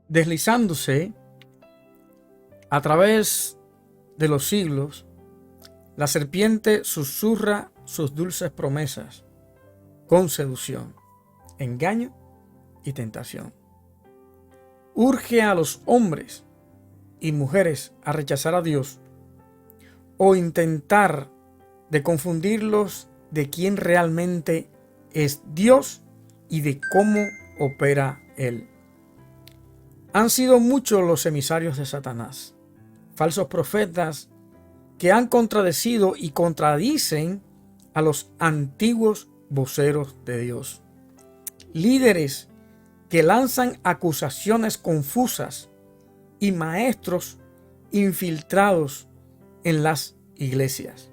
Deslizándose a través de los siglos, la serpiente susurra sus dulces promesas con seducción, engaño y tentación. Urge a los hombres y mujeres a rechazar a Dios o intentar de confundirlos de quién realmente es Dios y de cómo opera Él. Han sido muchos los emisarios de Satanás, falsos profetas que han contradecido y contradicen a los antiguos voceros de Dios. Líderes que lanzan acusaciones confusas y maestros infiltrados en las iglesias.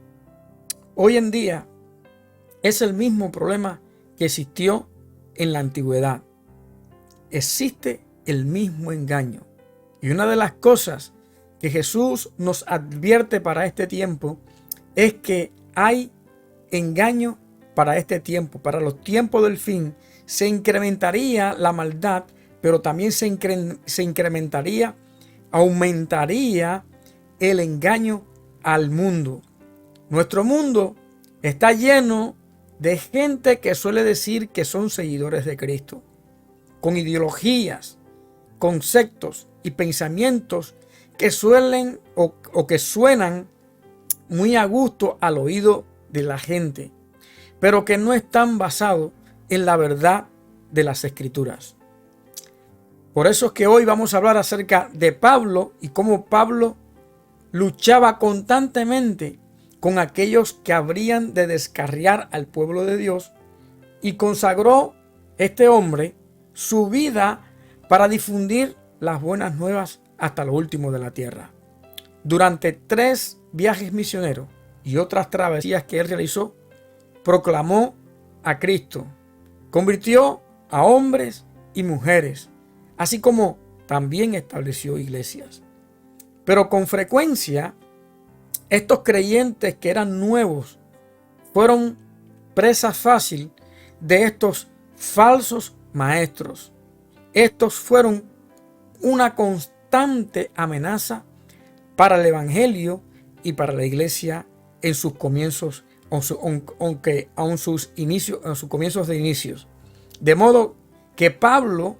Hoy en día es el mismo problema que existió en la antigüedad. Existe el mismo engaño. Y una de las cosas que Jesús nos advierte para este tiempo es que hay engaño para este tiempo. Para los tiempos del fin se incrementaría la maldad, pero también se incrementaría, aumentaría el engaño al mundo. Nuestro mundo está lleno de gente que suele decir que son seguidores de Cristo, con ideologías, conceptos y pensamientos que suelen o que suenan muy a gusto al oído de la gente, pero que no están basados en la verdad de las Escrituras. Por eso es que hoy vamos a hablar acerca de Pablo y cómo Pablo luchaba constantemente con aquellos que habrían de descarriar al pueblo de Dios, y consagró este hombre su vida para difundir las buenas nuevas hasta lo último de la tierra. Durante 3 viajes misioneros y otras travesías que él realizó, proclamó a Cristo, convirtió a hombres y mujeres, así como también estableció iglesias. Pero con frecuencia, estos creyentes que eran nuevos fueron presa fácil de estos falsos maestros. Estos fueron una constante amenaza para el evangelio y para la iglesia en sus comienzos, aunque en sus comienzos de inicios. De modo que Pablo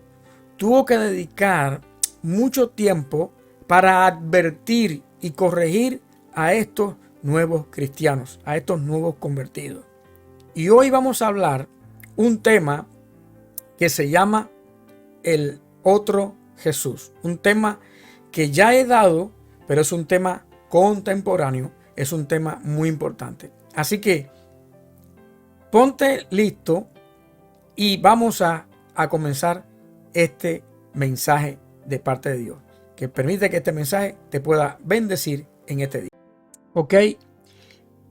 tuvo que dedicar mucho tiempo para advertir y corregir a estos nuevos cristianos, a estos nuevos convertidos. Y hoy vamos a hablar un tema que se llama el otro Jesús. Un tema que ya he dado, pero es un tema contemporáneo, es un tema muy importante. Así que ponte listo y vamos a comenzar este mensaje de parte de Dios, que permite que este mensaje te pueda bendecir en este día. Ok,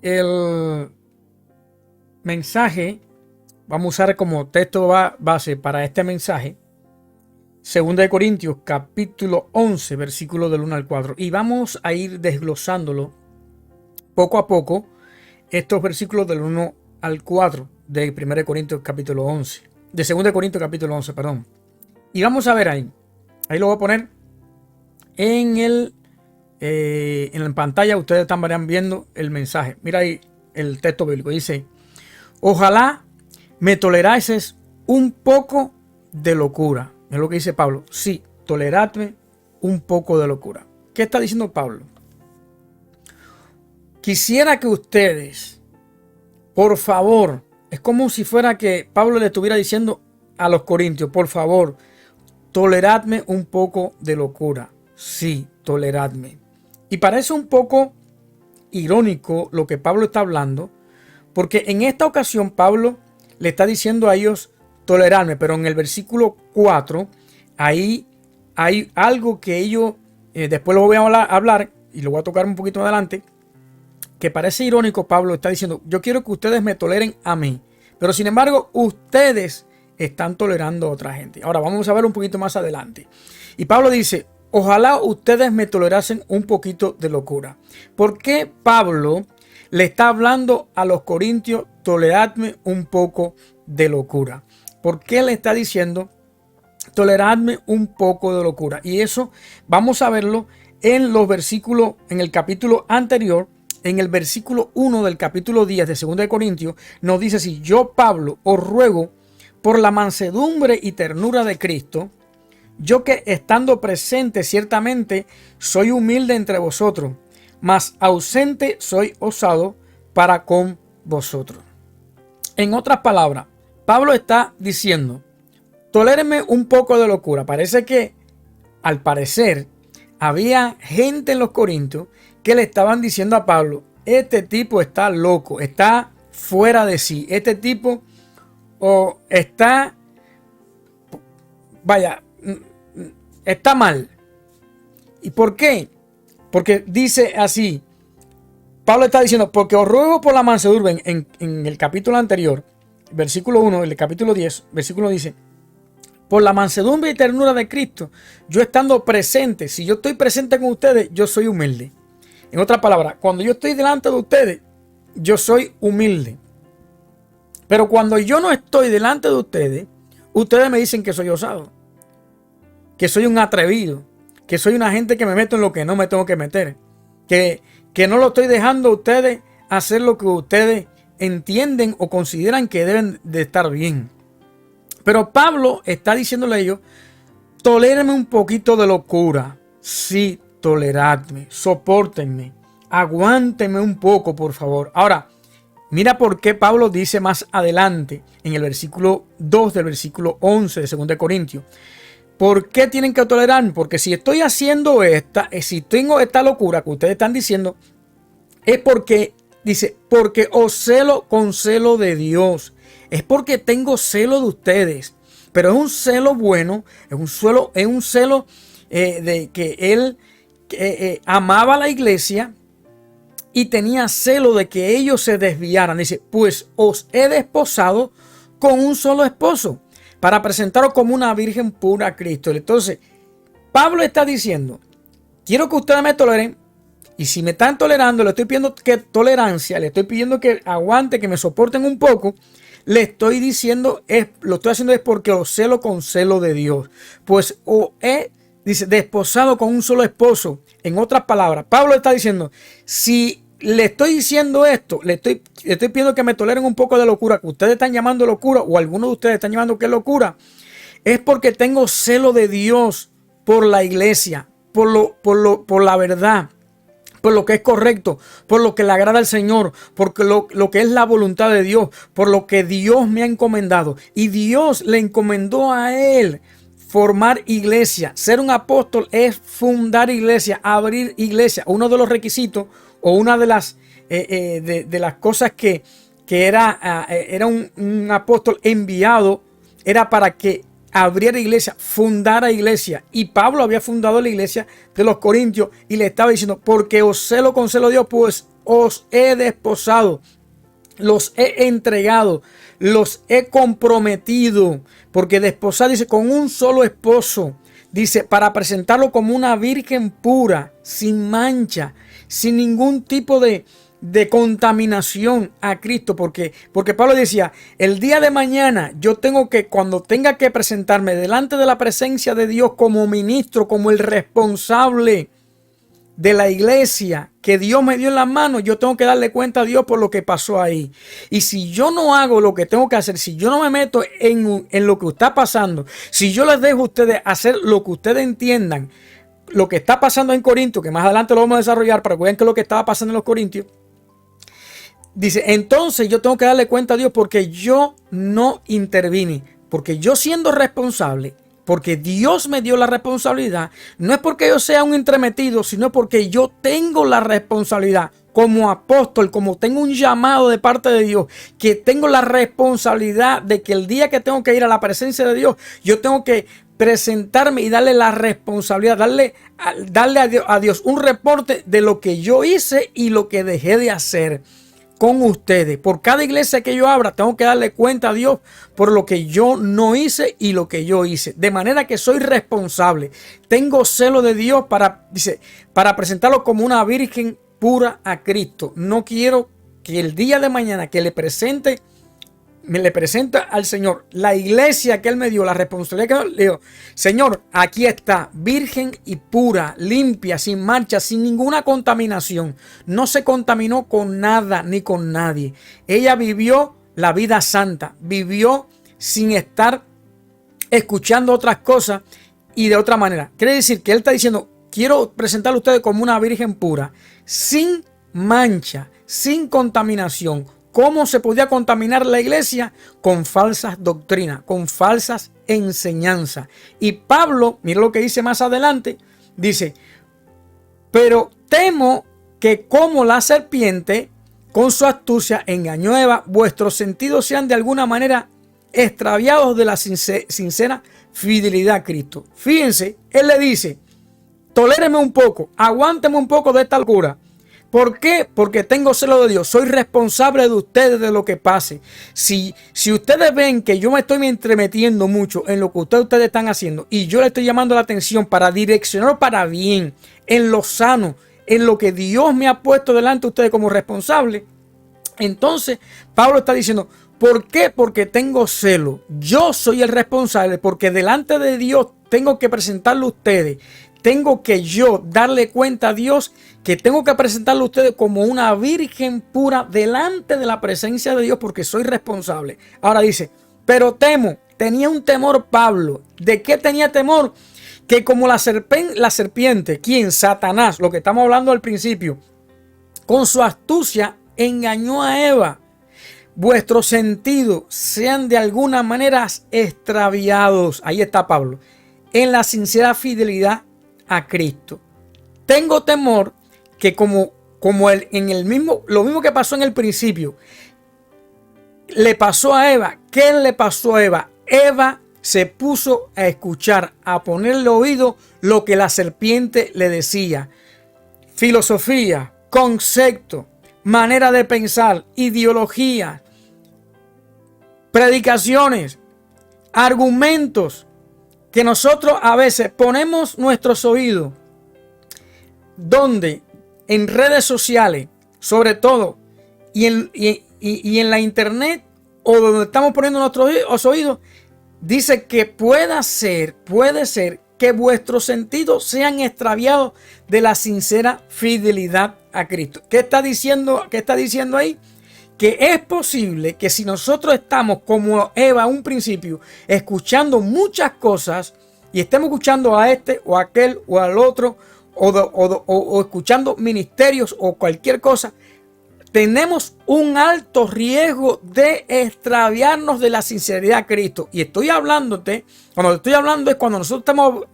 el mensaje vamos a usar como texto base para este mensaje 2 Corintios capítulo 11 versículos del 1 al 4, y vamos a ir desglosándolo poco a poco, estos versículos del 1 al 4 de 1 Corintios capítulo 11, de 2 Corintios capítulo 11, perdón. Y vamos a ver ahí lo voy a poner en la pantalla. Ustedes estarán viendo el mensaje. Mira ahí el texto bíblico. Dice: ojalá me tolerases un poco de locura. Es lo que dice Pablo. Sí, toleradme un poco de locura. ¿Qué está diciendo Pablo? Quisiera que ustedes, por favor, es como si fuera que Pablo le estuviera diciendo a los corintios: por favor, toleradme un poco de locura. Sí, toleradme. Y parece un poco irónico lo que Pablo está hablando, porque en esta ocasión Pablo le está diciendo a ellos tolerarme, pero en el versículo 4 ahí hay algo que ellos, después lo voy a hablar y lo voy a tocar un poquito más adelante, que parece irónico. Pablo está diciendo: yo quiero que ustedes me toleren a mí, pero sin embargo ustedes están tolerando a otra gente. Ahora vamos a ver un poquito más adelante. Y Pablo dice: ojalá ustedes me tolerasen un poquito de locura. ¿Por qué Pablo le está hablando a los corintios: toleradme un poco de locura? ¿Por qué le está diciendo toleradme un poco de locura. Y eso vamos a verlo en los versículos, en el capítulo anterior, en el versículo 1 del capítulo 10 de 2 de Corintios, nos dice así: yo, Pablo, os ruego por la mansedumbre y ternura de Cristo, yo que estando presente ciertamente soy humilde entre vosotros, mas ausente soy osado para con vosotros. En otras palabras, Pablo está diciendo: tolérenme un poco de locura. Parece que, al parecer, había gente en los Corintios que le estaban diciendo a Pablo: este tipo está loco, está fuera de sí, este tipo está mal. ¿Y por qué? Porque dice así, Pablo está diciendo: porque os ruego por la mansedumbre. En el capítulo anterior, versículo 1, el capítulo 10, versículo dice: por la mansedumbre y ternura de Cristo, yo estando presente, si yo estoy presente con ustedes, yo soy humilde. En otras palabras, cuando yo estoy delante de ustedes, yo soy humilde. Pero cuando yo no estoy delante de ustedes, ustedes me dicen que soy osado, que soy un atrevido, que soy una gente que me meto en lo que no me tengo que meter, que no lo estoy dejando a ustedes hacer lo que ustedes entienden o consideran que deben de estar bien. Pero Pablo está diciéndole a ellos: tolérenme un poquito de locura. Sí, toleradme, sopórtenme, aguántenme un poco, por favor. Ahora, mira por qué Pablo dice más adelante, en el versículo 2 del versículo 11 de 2 de Corintios: ¿por qué tienen que tolerarme? Porque si estoy haciendo si tengo esta locura que ustedes están diciendo, es porque, dice, porque os celo con celo de Dios. Es porque tengo celo de ustedes. Pero es un celo bueno, es un celo de que él amaba a la iglesia y tenía celo de que ellos se desviaran. Dice: pues os he desposado con un solo esposo, para presentaros como una virgen pura a Cristo. Entonces, Pablo está diciendo: quiero que ustedes me toleren, y si me están tolerando, le estoy pidiendo que tolerancia, le estoy pidiendo que aguante, que me soporten un poco. Le estoy diciendo, lo estoy haciendo es porque os celo con celo de Dios. Pues os he, dice, desposado con un solo esposo. En otras palabras, Pablo está diciendo: si le estoy diciendo esto, le estoy pidiendo que me toleren un poco de locura, que ustedes están llamando locura, o algunos de ustedes están llamando que es locura, es porque tengo celo de Dios por la iglesia, por la verdad, por lo que es correcto, por lo que le agrada al Señor, por lo que es la voluntad de Dios, por lo que Dios me ha encomendado. Y Dios le encomendó a él formar iglesia. Ser un apóstol es fundar iglesia, abrir iglesia. Uno de los requisitos, o una de las cosas que era un apóstol enviado, era para que abriera iglesia, fundara iglesia. Y Pablo había fundado la iglesia de los Corintios y le estaba diciendo: porque os celo con celo de Dios, pues os he desposado, los he entregado, los he comprometido. Porque desposar, dice, con un solo esposo, dice, para presentarlo como una virgen pura, sin mancha, sin ningún tipo de contaminación a Cristo, porque Pablo decía: el día de mañana yo tengo que, cuando tenga que presentarme delante de la presencia de Dios como ministro, como el responsable de la iglesia que Dios me dio en las manos, yo tengo que darle cuenta a Dios por lo que pasó ahí. Y si yo no hago lo que tengo que hacer, si yo no me meto en lo que está pasando, si yo les dejo a ustedes hacer lo que ustedes entiendan, lo que está pasando en Corintios, que más adelante lo vamos a desarrollar para que vean qué es lo que estaba pasando en los Corintios, dice, entonces yo tengo que darle cuenta a Dios porque yo no intervine, porque yo siendo responsable, porque Dios me dio la responsabilidad, no es porque yo sea un entremetido, sino porque yo tengo la responsabilidad como apóstol, como tengo un llamado de parte de Dios, que tengo la responsabilidad de que el día que tengo que ir a la presencia de Dios, yo tengo que presentarme y darle la responsabilidad, darle a Dios un reporte de lo que yo hice y lo que dejé de hacer con ustedes. Por cada iglesia que yo abra, tengo que darle cuenta a Dios por lo que yo no hice y lo que yo hice. De manera que soy responsable. Tengo celo de Dios para presentarlo como una virgen pura a Cristo. No quiero que el día de mañana que le presente me le presento al Señor la iglesia que Él me dio, la responsabilidad que le dio. Señor, aquí está, virgen y pura, limpia, sin mancha, sin ninguna contaminación. No se contaminó con nada ni con nadie. Ella vivió la vida santa, vivió sin estar escuchando otras cosas y de otra manera. Quiere decir que Él está diciendo, quiero presentarle a ustedes como una virgen pura, sin mancha, sin contaminación. ¿Cómo se podía contaminar la iglesia? Con falsas doctrinas, con falsas enseñanzas. Y Pablo, mira lo que dice más adelante, dice, pero temo que como la serpiente con su astucia engañó a Eva, vuestros sentidos sean de alguna manera extraviados de la sincera fidelidad a Cristo. Fíjense, él le dice, toléreme un poco, aguánteme un poco de esta locura. ¿Por qué? Porque tengo celo de Dios. Soy responsable de ustedes, de lo que pase. Si ustedes ven que yo me estoy entremetiendo mucho en lo que ustedes están haciendo y yo le estoy llamando la atención para direccionar para bien, en lo sano, en lo que Dios me ha puesto delante de ustedes como responsable, entonces Pablo está diciendo, ¿por qué? Porque tengo celo. Yo soy el responsable porque delante de Dios tengo que presentarle a ustedes. Tengo que yo darle cuenta a Dios que tengo que presentarle a ustedes como una virgen pura delante de la presencia de Dios porque soy responsable. Ahora dice, pero temo, tenía un temor Pablo. ¿De qué tenía temor? Que como la serpiente, ¿quién? Satanás, lo que estamos hablando al principio, con su astucia engañó a Eva. Vuestros sentidos sean de alguna manera extraviados. Ahí está Pablo. En la sincera fidelidad a Cristo. Tengo temor que como lo mismo que pasó en el principio, le pasó a Eva. ¿Qué le pasó a Eva? Eva se puso a escuchar, a ponerle oído lo que la serpiente le decía. Filosofía, concepto, manera de pensar, ideología, predicaciones, argumentos que nosotros a veces ponemos nuestros oídos donde en redes sociales, sobre todo, y en la internet o donde estamos poniendo nuestros oídos, dice que puede ser que vuestros sentidos sean extraviados de la sincera fidelidad a Cristo. ¿Qué está diciendo ahí? Que es posible que si nosotros estamos como Eva a un principio escuchando muchas cosas y estemos escuchando a este o a aquel o al otro o escuchando ministerios o cualquier cosa, tenemos un alto riesgo de extraviarnos de la sinceridad a Cristo. Y cuando estoy hablando es cuando nosotros estamos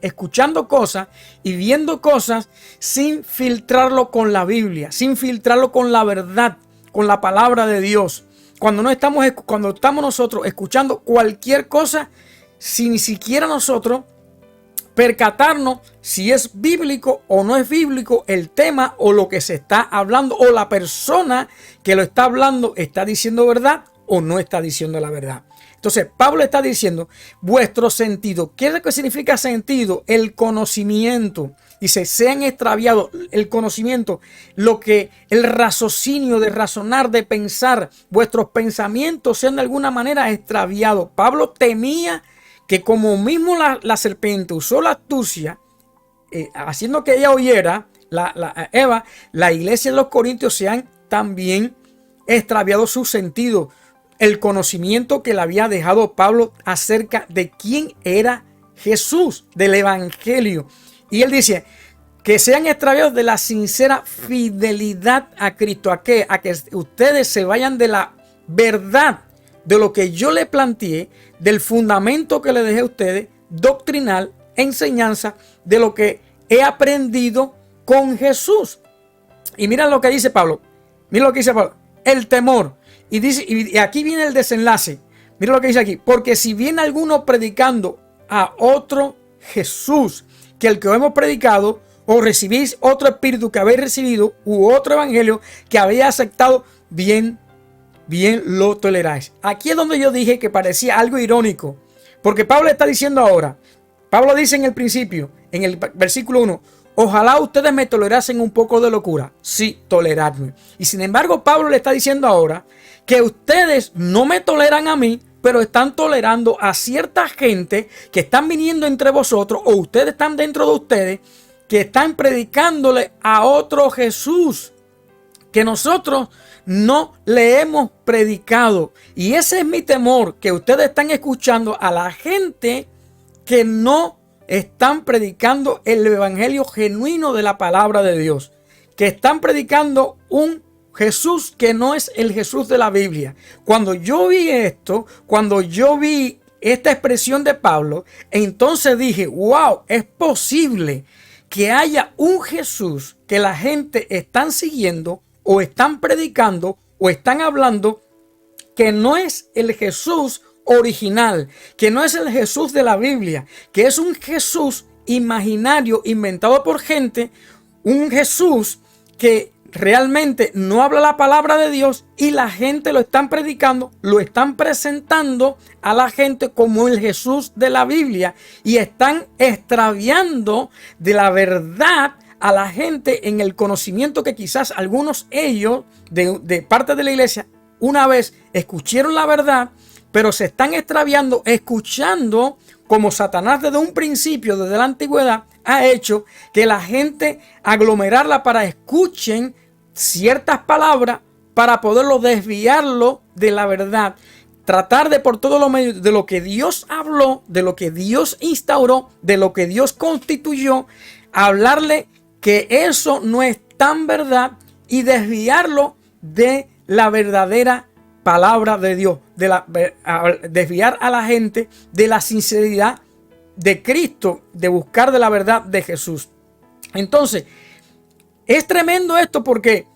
escuchando cosas y viendo cosas sin filtrarlo con la Biblia, sin filtrarlo con la verdad, con la palabra de Dios. Cuando estamos nosotros escuchando cualquier cosa sin ni siquiera nosotros percatarnos si es bíblico o no es bíblico el tema o lo que se está hablando o la persona que lo está hablando está diciendo verdad o no está diciendo la verdad. Entonces Pablo está diciendo vuestro sentido. ¿Qué es lo que significa sentido? El conocimiento. Dice, sean extraviados el conocimiento, el raciocinio de razonar, de pensar, vuestros pensamientos sean de alguna manera extraviados. Pablo temía que como mismo la serpiente usó la astucia, haciendo que ella oyera, Eva, la iglesia de los Corintios sean también extraviados sus sentidos, el conocimiento que le había dejado Pablo acerca de quién era Jesús, del evangelio. Y él dice que sean extraviados de la sincera fidelidad a Cristo. ¿A qué? A que ustedes se vayan de la verdad, de lo que yo le planteé, del fundamento que le dejé a ustedes, doctrinal, enseñanza, de lo que he aprendido con Jesús. Y mira lo que dice Pablo. Mira lo que dice Pablo. El temor. Y aquí viene el desenlace. Mira lo que dice aquí. Porque si viene alguno predicando a otro Jesús que el que hemos predicado, o recibís otro espíritu que habéis recibido, u otro evangelio que habéis aceptado, bien lo toleráis. Aquí es donde yo dije que parecía algo irónico, porque Pablo está diciendo ahora, Pablo dice en el principio, en el versículo 1, Ojalá ustedes me tolerasen un poco de locura. Sí, toleradme. Y sin embargo, Pablo le está diciendo ahora que ustedes no me toleran a mí, pero están tolerando a cierta gente que están viniendo entre vosotros, o ustedes están dentro de ustedes, que están predicándole a otro Jesús que nosotros no le hemos predicado. Y ese es mi temor, que ustedes están escuchando a la gente que no están predicando el evangelio genuino de la palabra de Dios, que están predicando un Jesús que no es el Jesús de la Biblia. Cuando yo vi esto, cuando yo vi esta expresión de Pablo, entonces dije, wow, es posible que haya un Jesús que la gente están siguiendo o están predicando o están hablando, que no es el Jesús original, que no es el Jesús de la Biblia, que es un Jesús imaginario inventado por gente, un Jesús que realmente no habla la palabra de Dios y la gente lo están predicando, lo están presentando a la gente como el Jesús de la Biblia y están extraviando de la verdad a la gente en el conocimiento que quizás algunos ellos de parte de la iglesia una vez escucharon la verdad, pero se están extraviando escuchando como Satanás desde un principio, desde la antigüedad, ha hecho que la gente aglomerarla para escuchen ciertas palabras para poderlo desviarlo de la verdad. Tratar de por todos los medios de lo que Dios habló, de lo que Dios instauró, de lo que Dios constituyó, hablarle que eso no es tan verdad y desviarlo de la verdadera palabra de Dios, desviar a la gente de la sinceridad de Cristo, de buscar de la verdad de Jesús. Entonces, es tremendo esto porque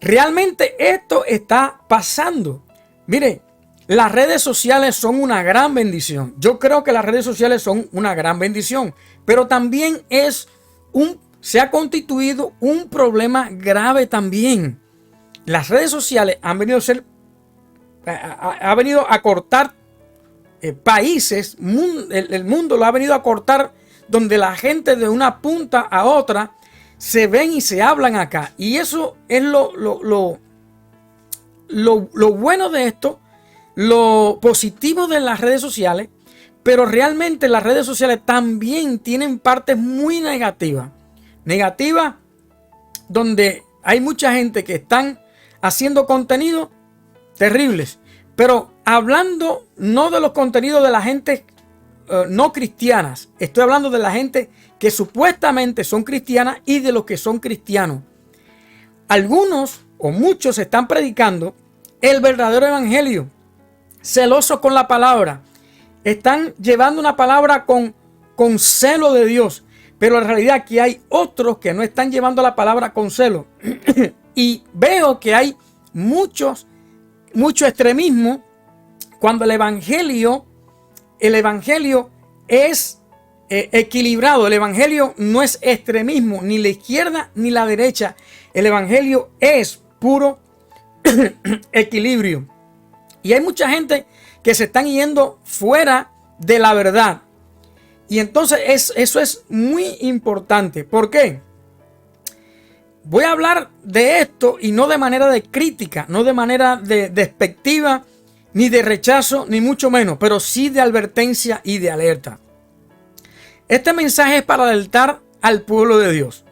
realmente esto está pasando. Mire, las redes sociales son una gran bendición. Yo creo que las redes sociales son una gran bendición, pero también se ha constituido un problema grave también. Las redes sociales han venido a cortar países, el mundo lo ha venido a cortar, donde la gente de una punta a otra se ven y se hablan acá. Y eso es lo bueno de esto, lo positivo de las redes sociales, pero realmente las redes sociales también tienen partes muy negativas. Negativas donde hay mucha gente que están haciendo contenido terribles, pero hablando no de los contenidos de la gente no cristianas, estoy hablando de la gente que supuestamente son cristianas y de los que son cristianos. Algunos o muchos están predicando el verdadero evangelio, celosos con la palabra, están llevando una palabra con celo de Dios, pero en realidad que hay otros que no están llevando la palabra con celo. Y veo que hay mucho extremismo cuando el evangelio es equilibrado. El evangelio no es extremismo, ni la izquierda ni la derecha. El evangelio es puro equilibrio. Y hay mucha gente que se están yendo fuera de la verdad. Y entonces eso es muy importante. ¿Por qué? Voy a hablar de esto y no de manera de crítica, no de manera de despectiva, ni de rechazo, ni mucho menos, pero sí de advertencia y de alerta. Este mensaje es para alertar al pueblo de Dios.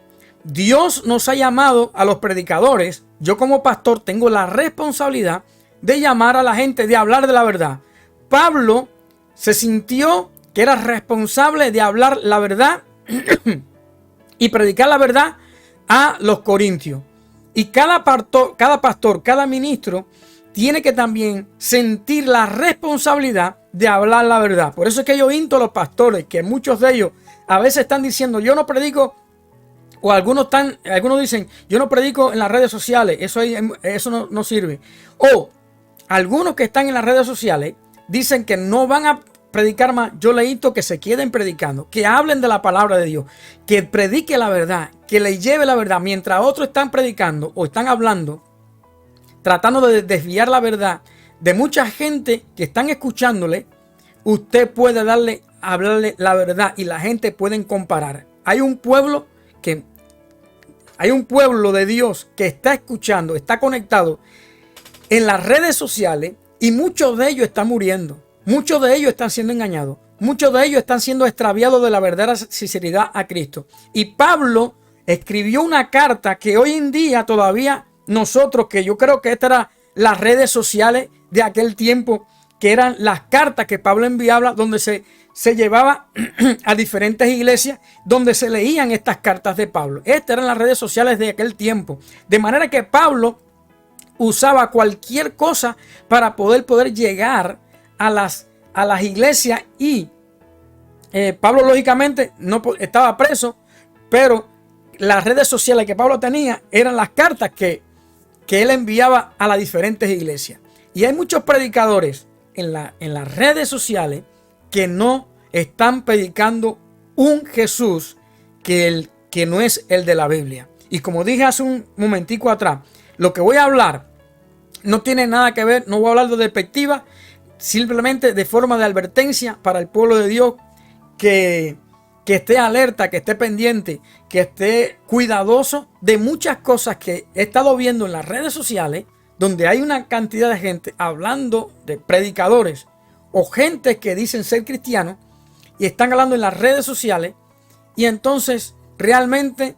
Dios nos ha llamado a los predicadores. Yo como pastor tengo la responsabilidad de llamar a la gente, de hablar de la verdad. Pablo se sintió que era responsable de hablar la verdad y predicar la verdad a los corintios. Y cada pastor, cada ministro tiene que también sentir la responsabilidad de hablar la verdad. Por eso es que yo insto a los pastores, que muchos de ellos a veces están diciendo, yo no predico, o algunos dicen, yo no predico en las redes sociales, eso no sirve. O algunos que están en las redes sociales dicen que no van a predicar más. Yo le insto que se queden predicando, que hablen de la palabra de Dios, que predique la verdad, que le lleve la verdad, mientras otros están predicando o están hablando, tratando de desviar la verdad de mucha gente que están escuchándole. Usted puede hablarle la verdad y la gente pueden comparar. Hay un pueblo que hay un pueblo de Dios que está escuchando, está conectado en las redes sociales y muchos de ellos están muriendo. Muchos de ellos están siendo engañados. Muchos de ellos están siendo extraviados de la verdadera sinceridad a Cristo. Y Pablo escribió una carta que hoy en día todavía nosotros, que yo creo que estas eran las redes sociales de aquel tiempo, que eran las cartas que Pablo enviaba, donde se llevaba a diferentes iglesias, donde se leían estas cartas de Pablo. Estas eran las redes sociales de aquel tiempo. De manera que Pablo usaba cualquier cosa para poder llegar a las iglesias y Pablo lógicamente no estaba preso, pero las redes sociales que Pablo tenía eran las cartas que él enviaba a las diferentes iglesias. Y hay muchos predicadores en las redes sociales que no están predicando un Jesús que no es el de la Biblia. Y como dije hace un momentico atrás, lo que voy a hablar no tiene nada que ver, no voy a hablar de despectiva, simplemente de forma de advertencia para el pueblo de Dios que esté alerta, que esté pendiente, que esté cuidadoso de muchas cosas que he estado viendo en las redes sociales, donde hay una cantidad de gente hablando de predicadores o gente que dicen ser cristianos y están hablando en las redes sociales, y entonces realmente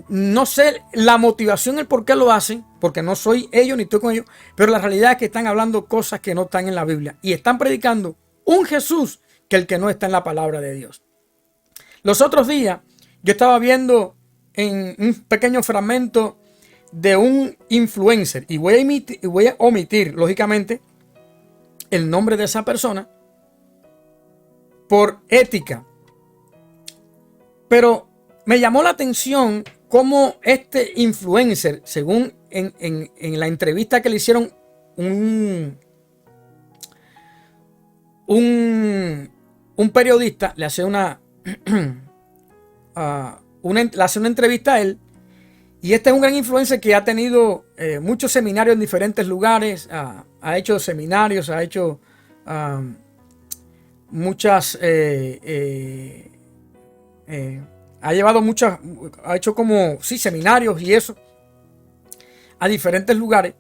no sé la motivación, el por qué lo hacen, porque no soy ellos ni estoy con ellos, pero la realidad es que están hablando cosas que no están en la Biblia y están predicando un Jesús que el que no está en la palabra de Dios. Los otros días yo estaba viendo en un pequeño fragmento de un influencer y voy a omitir lógicamente el nombre de esa persona por ética, pero me llamó la atención cómo este influencer, según en la entrevista que le hicieron un periodista, le hace una entrevista a él, y este es un gran influencer que ha tenido muchos seminarios en diferentes lugares, ha hecho seminarios, ha hecho muchas ha llevado muchas, ha hecho como, sí, seminarios y eso, a diferentes lugares,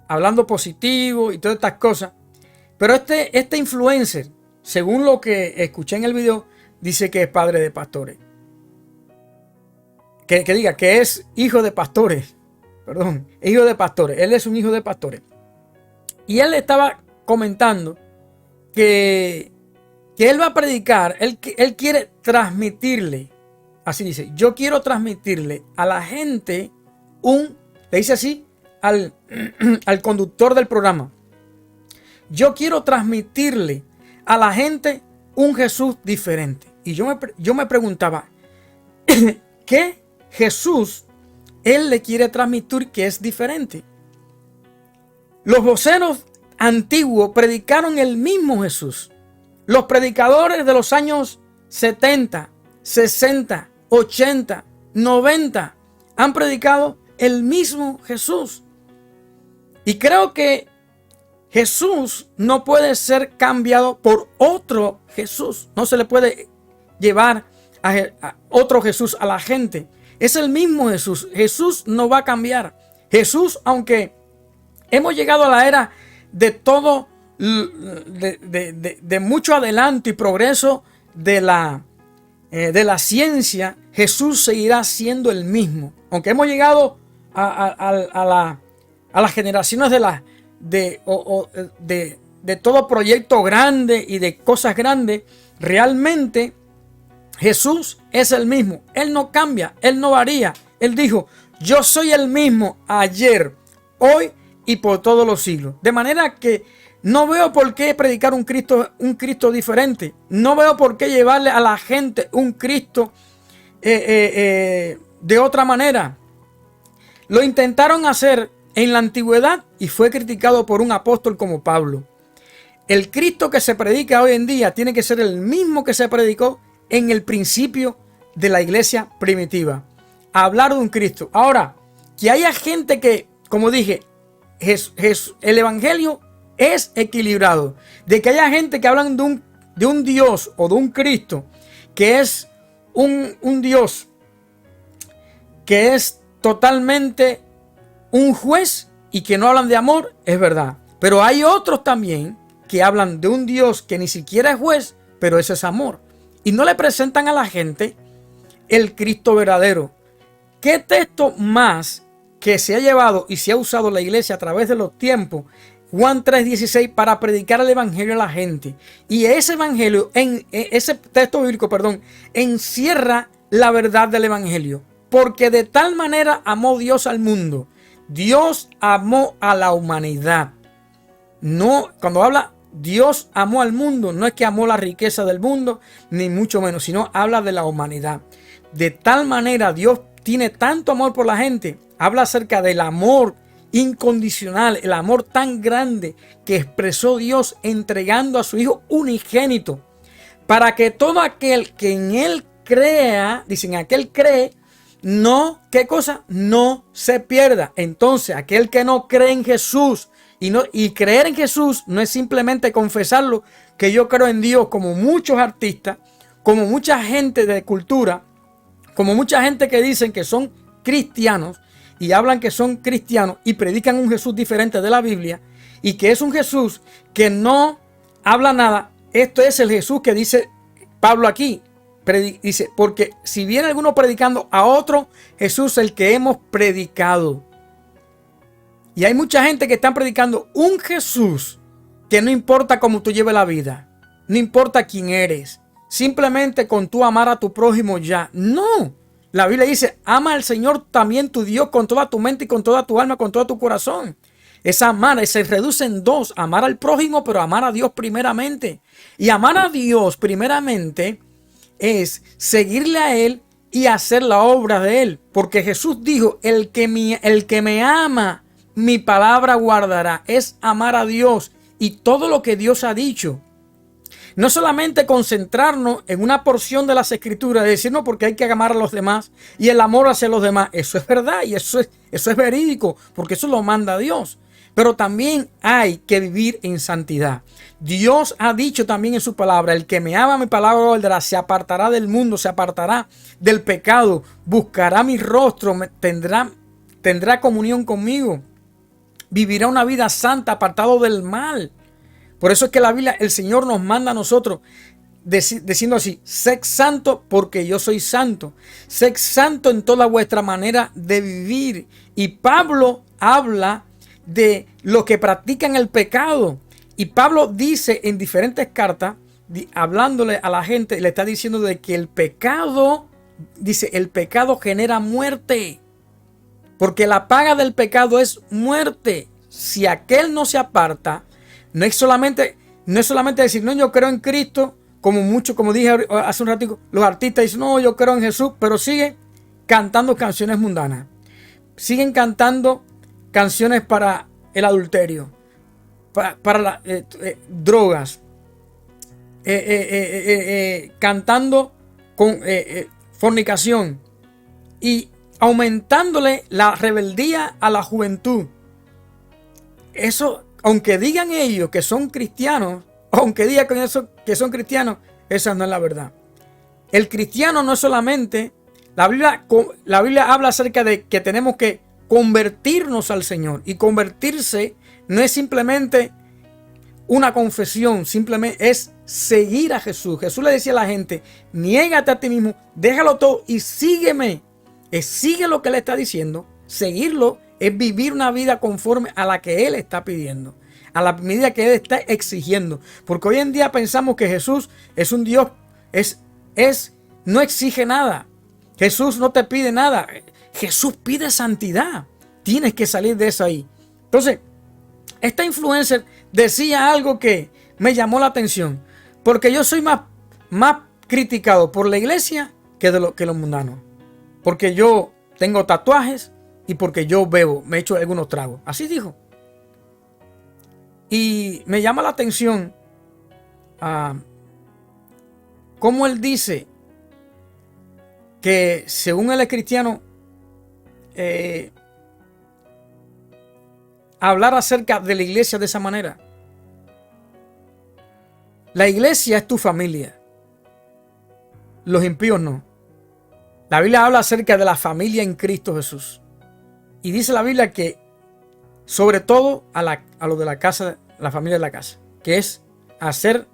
hablando positivo y todas estas cosas. Pero este influencer, según lo que escuché en el video, dice que es padre de pastores. Que diga que es hijo de pastores. Perdón, hijo de pastores. Él es un hijo de pastores. Y él estaba comentando que él va a predicar, él quiere transmitirle, así dice, yo quiero transmitirle a la gente le dice así al conductor del programa, yo quiero transmitirle a la gente un Jesús diferente. Y yo me preguntaba, ¿qué Jesús él le quiere transmitir que es diferente? Los voceros antiguos predicaron el mismo Jesús. Los predicadores de los años 70, 60, 80, 90 han predicado el mismo Jesús. Y creo que Jesús no puede ser cambiado por otro Jesús. No se le puede llevar a otro Jesús a la gente. Es el mismo Jesús. Jesús no va a cambiar. Jesús, aunque hemos llegado a la era de todo, de mucho adelanto y progreso de la ciencia, Jesús seguirá siendo el mismo. Aunque hemos llegado a las generaciones de todo proyecto grande y de cosas grandes, realmente Jesús es el mismo. Él no cambia, Él no varía. Él dijo, yo soy el mismo ayer, hoy y por todos los siglos. De manera que no veo por qué predicar un Cristo diferente. No veo por qué llevarle a la gente un Cristo de otra manera. Lo intentaron hacer en la antigüedad y fue criticado por un apóstol como Pablo. El Cristo que se predica hoy en día tiene que ser el mismo que se predicó en el principio de la iglesia primitiva. Hablar de un Cristo. Ahora, que haya gente que, como dije, el evangelio es equilibrado. De que haya gente que hablan de un Dios o de un Cristo que es un Dios que es totalmente un juez y que no hablan de amor, es verdad. Pero hay otros también que hablan de un Dios que ni siquiera es juez, pero eso es amor. Y no le presentan a la gente el Cristo verdadero. ¿Qué texto más que se ha llevado y se ha usado la iglesia a través de los tiempos? Juan 3:16 para predicar el evangelio a la gente. Y ese evangelio, ese texto bíblico, encierra la verdad del evangelio. Porque de tal manera amó Dios al mundo. Dios amó a la humanidad. No, cuando habla Dios amó al mundo, no es que amó la riqueza del mundo, ni mucho menos, sino habla de la humanidad. De tal manera Dios tiene tanto amor por la gente. Habla acerca del amor incondicional, el amor tan grande que expresó Dios entregando a su Hijo unigénito, para que todo aquel que en Él crea, dicen aquel cree, no, ¿qué cosa? No se pierda. Entonces, aquel que no cree en Jesús, y creer en Jesús no es simplemente confesarlo, que yo creo en Dios, como muchos artistas, como mucha gente de cultura, como mucha gente que dicen que son cristianos y hablan que son cristianos y predican un Jesús diferente de la Biblia y que es un Jesús que no habla nada. Esto es el Jesús que dice Pablo aquí. Dice, porque si viene alguno predicando a otro Jesús, el que hemos predicado. Y hay mucha gente que están predicando un Jesús que no importa cómo tú lleves la vida, no importa quién eres, simplemente con tú amar a tu prójimo ya. No, la Biblia dice, ama al Señor también tu Dios con toda tu mente y con toda tu alma, con todo tu corazón. Es amar, se reduce en dos, amar al prójimo, pero amar a Dios primeramente. Y amar a Dios primeramente es seguirle a Él y hacer la obra de Él. Porque Jesús dijo, el que me ama, mi palabra guardará. Es amar a Dios y todo lo que Dios ha dicho. No solamente concentrarnos en una porción de las Escrituras, de decir no, porque hay que amar a los demás y el amor hacia los demás. Eso es verdad y eso es verídico, porque eso lo manda Dios. Pero también hay que vivir en santidad. Dios ha dicho también en su palabra, el que me ama mi palabra guardará, se apartará del mundo, se apartará del pecado, buscará mi rostro, tendrá comunión conmigo, vivirá una vida santa, apartado del mal. Por eso es que la Biblia, el Señor nos manda a nosotros diciendo así, sed santo porque yo soy santo. Sed santo en toda vuestra manera de vivir. Y Pablo habla de los que practican el pecado. Y Pablo dice en diferentes cartas, hablándole a la gente, le está diciendo de que el pecado, dice, el pecado genera muerte. Porque la paga del pecado es muerte. Si aquel no se aparta, no es solamente decir, no, yo creo en Cristo, como dije hace un ratito, los artistas dicen, no, yo creo en Jesús, pero siguen cantando canciones mundanas. Siguen cantando canciones para el adulterio, para las drogas, cantando con fornicación y aumentándole la rebeldía a la juventud. Eso, aunque digan ellos que son cristianos, aunque digan que son cristianos, esa no es la verdad. El cristiano no es solamente, la Biblia habla acerca de que tenemos que convertirnos al Señor, y convertirse no es simplemente una confesión, simplemente es seguir a Jesús. Jesús le decía a la gente, niégate a ti mismo, déjalo todo y sígueme. Sigue lo que le está diciendo. Seguirlo es vivir una vida conforme a la que Él está pidiendo, a la medida que Él está exigiendo. Porque hoy en día pensamos que Jesús es un Dios, no exige nada. Jesús no te pide nada. Jesús pide santidad. Tienes que salir de eso ahí. Entonces, esta influencer decía algo que me llamó la atención. Porque yo soy más criticado por la iglesia que los mundanos. Porque yo tengo tatuajes y porque yo bebo, me echo algunos tragos. Así dijo. Y me llama la atención cómo él dice que según él es cristiano, hablar acerca de la iglesia de esa manera. La iglesia es tu familia. Los impíos no. La Biblia habla acerca de la familia en Cristo Jesús. Y dice la Biblia que sobre todo a lo de la casa, la familia de la casa, que es hacer,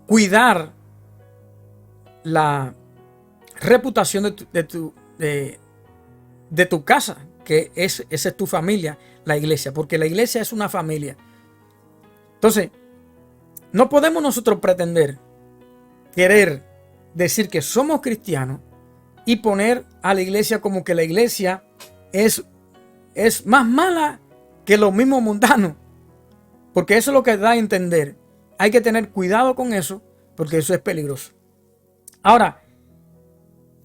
cuidar la reputación de tu casa, que esa es tu familia, la iglesia, porque la iglesia es una familia. Entonces, no podemos nosotros pretender, querer decir que somos cristianos y poner a la iglesia como que la iglesia es más mala que los mismos mundanos, porque eso es lo que da a entender. Hay que tener cuidado con eso, porque eso es peligroso. Ahora,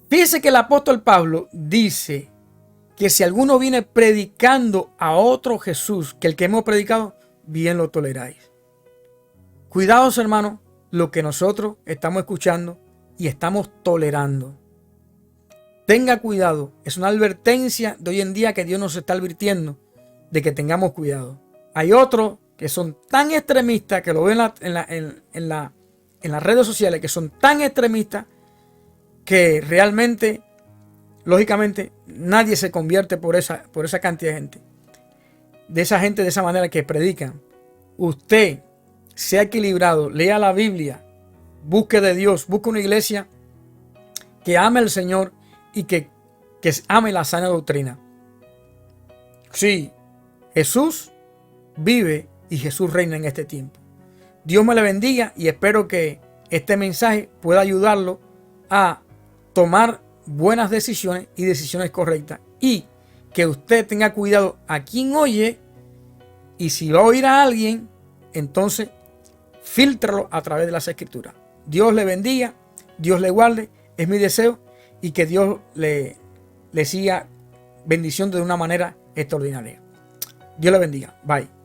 fíjese que el apóstol Pablo dice que si alguno viene predicando a otro Jesús que el que hemos predicado, bien lo toleráis. Cuidados, hermanos, lo que nosotros estamos escuchando y estamos tolerando. Tenga cuidado. Es una advertencia de hoy en día que Dios nos está advirtiendo de que tengamos cuidado. Hay otros que son tan extremistas, que lo ven en las redes sociales, que son tan extremistas que realmente, lógicamente, nadie se convierte por esa cantidad de gente. De esa gente de esa manera que predican. Usted sea equilibrado, lea la Biblia, busque de Dios, busque una iglesia que ame al Señor y que ame la sana doctrina. Sí, Jesús vive y Jesús reina en este tiempo. Dios me le bendiga y espero que este mensaje pueda ayudarlo a tomar buenas decisiones y decisiones correctas, y que usted tenga cuidado a quién oye, y si va a oír a alguien, entonces fíltralo a través de las escrituras. Dios le bendiga, Dios le guarde, es mi deseo, y que Dios le siga bendiciendo de una manera extraordinaria. Dios le bendiga. Bye.